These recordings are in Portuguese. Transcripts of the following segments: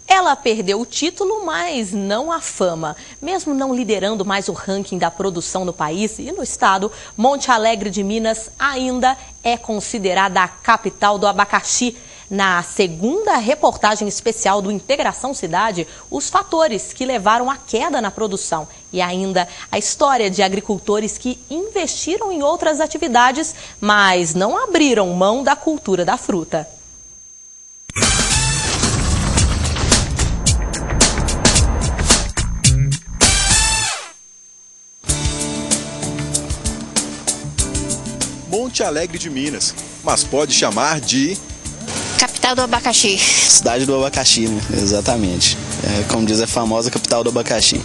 Ela perdeu o título, mas não a fama. Mesmo não liderando mais o ranking da produção no país e no estado, Monte Alegre de Minas ainda é considerada a capital do abacaxi. Na segunda reportagem especial do Integração Cidade, os fatores que levaram à queda na produção e ainda a história de agricultores que investiram em outras atividades, mas não abriram mão da cultura da fruta. Monte Alegre de Minas, mas pode chamar de... Capital do abacaxi. Cidade do abacaxi, né? Exatamente. Como diz, a famosa capital do abacaxi.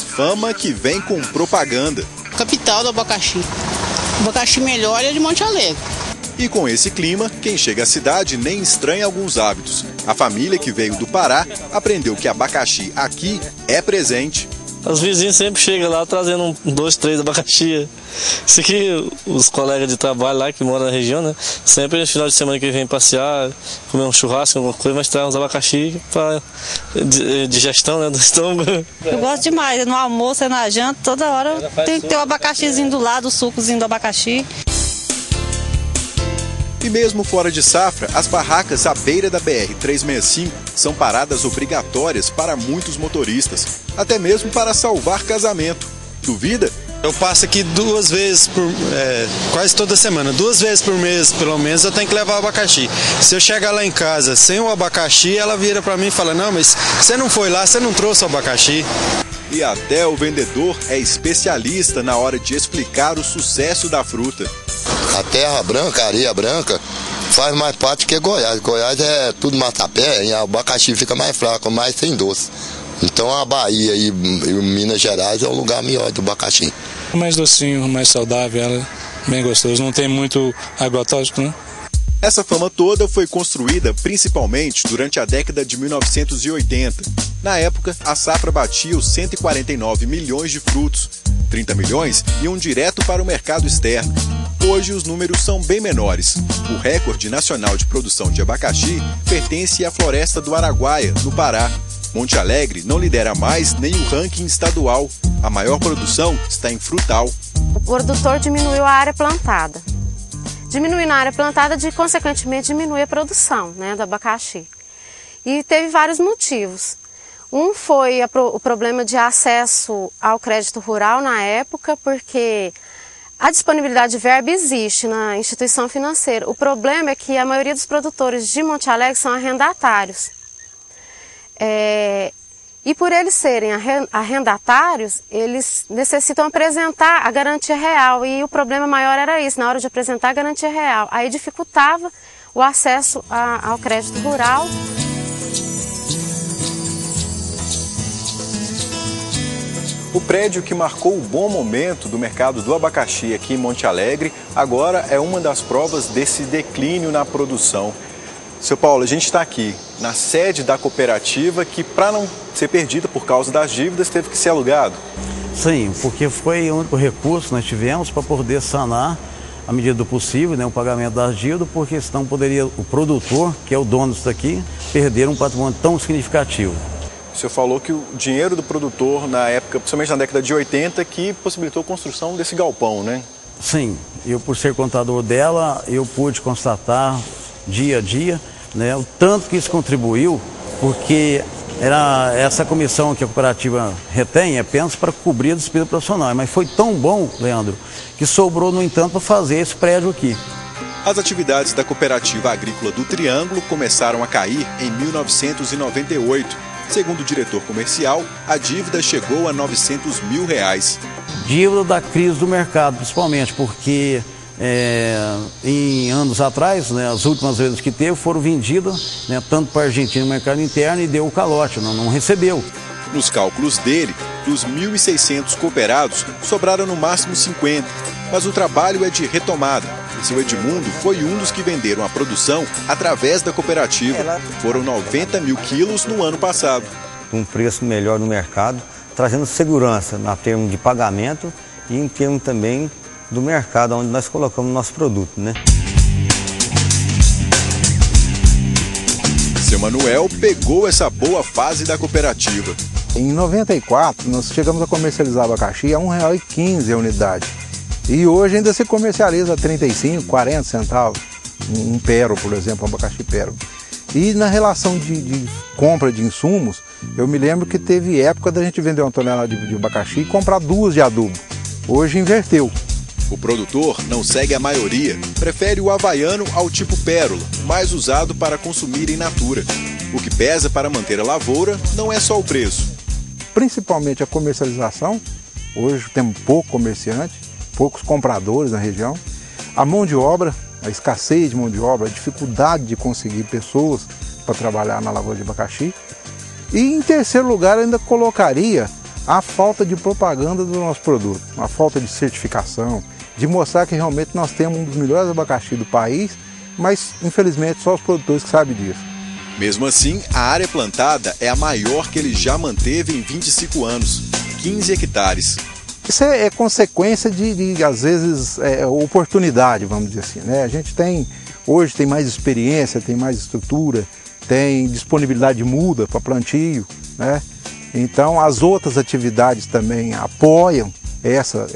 Fama que vem com propaganda. Capital do abacaxi. O abacaxi melhor é de Monte Alegre. E com esse clima, quem chega à cidade nem estranha alguns hábitos. A família que veio do Pará aprendeu que abacaxi aqui é presente. Os vizinhos sempre chegam lá trazendo 2, 3 abacaxi. Isso aqui, os colegas de trabalho lá que moram na região, né? Sempre no final de semana que vem passear, comer um churrasco, alguma coisa, mas traz uns abacaxi para digestão, né, do estômago. Eu gosto demais, no almoço, na janta, toda hora tem que ter o abacaxizinho do lado, o sucozinho do abacaxi. E mesmo fora de safra, as barracas à beira da BR-365 são paradas obrigatórias para muitos motoristas, até mesmo para salvar casamento. Duvida? Eu passo aqui 2 vezes quase toda semana, 2 vezes por mês, pelo menos, eu tenho que levar o abacaxi. Se eu chegar lá em casa sem o abacaxi, ela vira para mim e fala: não, mas você não foi lá, você não trouxe o abacaxi. E até o vendedor é especialista na hora de explicar o sucesso da fruta. A terra branca, a areia branca, faz mais parte que Goiás. Goiás é tudo matapé e o abacaxi fica mais fraco, mais sem doce. Então a Bahia e Minas Gerais é o lugar melhor do abacaxi. Mais docinho, mais saudável, ela, bem gostoso. Não tem muito agrotóxico, né? Essa fama toda foi construída principalmente durante a década de 1980. Na época, a safra batia os 149 milhões de frutos. 30 milhões iam direto para o mercado externo. Hoje os números são bem menores. O recorde nacional de produção de abacaxi pertence à Floresta do Araguaia, no Pará. Monte Alegre não lidera mais nem o ranking estadual. A maior produção está em frutal. O produtor diminuiu a área plantada. Diminuindo a área plantada, consequentemente diminui a produção, né, do abacaxi. E teve vários motivos. Um foi o problema de acesso ao crédito rural na época, porque a disponibilidade de verba existe na instituição financeira. O problema é que a maioria dos produtores de Monte Alegre são arrendatários. E por eles serem arrendatários, eles necessitam apresentar a garantia real. E o problema maior era isso, na hora de apresentar a garantia real. Aí dificultava o acesso ao crédito rural. O prédio que marcou o bom momento do mercado do abacaxi aqui em Monte Alegre, agora é uma das provas desse declínio na produção. Seu Paulo, a gente está aqui na sede da cooperativa que, para não ser perdida por causa das dívidas, teve que ser alugado. Sim, porque foi o único recurso que nós tivemos para poder sanar, à medida do possível, né, o pagamento das dívidas, porque senão poderia o produtor, que é o dono disso aqui, perder um patrimônio tão significativo. O senhor falou que o dinheiro do produtor na época, principalmente na década de 80, que possibilitou a construção desse galpão, né? Sim, eu por ser contador dela, eu pude constatar dia a dia, né, o tanto que isso contribuiu, porque essa comissão que a cooperativa retém é apenas para cobrir a despesa profissional, mas foi tão bom, Leandro, que sobrou, no entanto, para fazer esse prédio aqui. As atividades da Cooperativa Agrícola do Triângulo começaram a cair em 1998. Segundo o diretor comercial, a dívida chegou a R$900 mil. Dívida da crise do mercado, principalmente, porque em anos atrás, né, as últimas vezes que teve foram vendidas, né, tanto para a Argentina no mercado interno, e deu o calote, não recebeu. Nos cálculos dele, dos 1.600 cooperados, sobraram no máximo 50, mas o trabalho é de retomada. E seu Edmundo foi um dos que venderam a produção através da cooperativa. Foram 90 mil quilos no ano passado. Um preço melhor no mercado, trazendo segurança na termos de pagamento e em termos também do mercado onde nós colocamos nosso produto, né? Manuel pegou essa boa fase da cooperativa. Em 94, nós chegamos a comercializar abacaxi a R$ 1,15 a unidade. E hoje ainda se comercializa a 35, 40 centavos. Um pérola, por exemplo, um abacaxi pérola. E na relação de compra de insumos, eu me lembro que teve época da gente vender uma tonelada de abacaxi e comprar 2 de adubo. Hoje inverteu. O produtor não segue a maioria, prefere o havaiano ao tipo pérola, mais usado para consumir in natura. O que pesa para manter a lavoura não é só o preço. Principalmente a comercialização, hoje temos pouco comerciante, poucos compradores na região. A mão de obra, a escassez de mão de obra, a dificuldade de conseguir pessoas para trabalhar na lavoura de abacaxi. E em terceiro lugar ainda colocaria a falta de propaganda do nosso produto, a falta de certificação, de mostrar que realmente nós temos um dos melhores abacaxi do país, mas infelizmente só os produtores que sabem disso. Mesmo assim, a área plantada é a maior que ele já manteve em 25 anos, 15 hectares. Isso é consequência de às vezes, oportunidade, vamos dizer assim, né? A gente hoje tem mais experiência, tem mais estrutura, tem disponibilidade de muda para plantio, né? Então as outras atividades também apoiam essa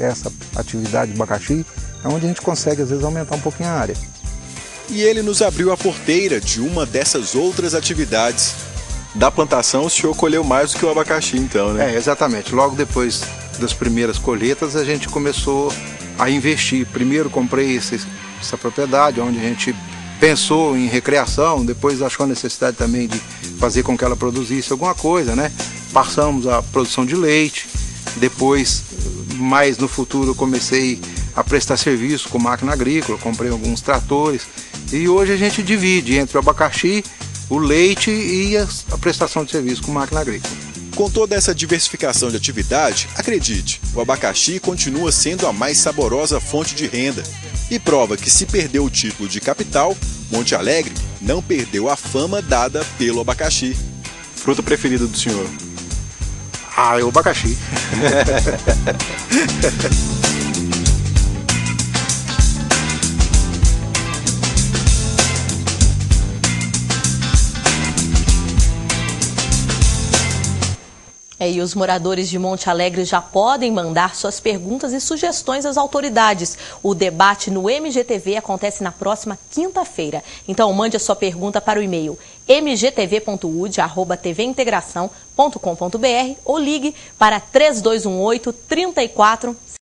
atividade de abacaxi, é onde a gente consegue às vezes aumentar um pouquinho a área. E ele nos abriu a porteira de uma dessas outras atividades. Da plantação o senhor colheu mais do que o abacaxi então, né? Exatamente. Logo depois das primeiras colheitas a gente começou a investir. Primeiro comprei essa propriedade onde a gente pensou em recreação, depois achou a necessidade também de fazer com que ela produzisse alguma coisa, né? Passamos a produção de leite, depois, mais no futuro, eu comecei a prestar serviço com máquina agrícola, comprei alguns tratores e hoje a gente divide entre o abacaxi, o leite e a prestação de serviço com máquina agrícola. Com toda essa diversificação de atividade, acredite, o abacaxi continua sendo a mais saborosa fonte de renda. E prova que se perdeu o título de capital, Monte Alegre não perdeu a fama dada pelo abacaxi. Fruta preferida do senhor? É o abacaxi. E os moradores de Monte Alegre já podem mandar suas perguntas e sugestões às autoridades. O debate no MGTV acontece na próxima quinta-feira. Então mande a sua pergunta para o e-mail mgtv.ud@tvintegração.com.br ou ligue para 3218-34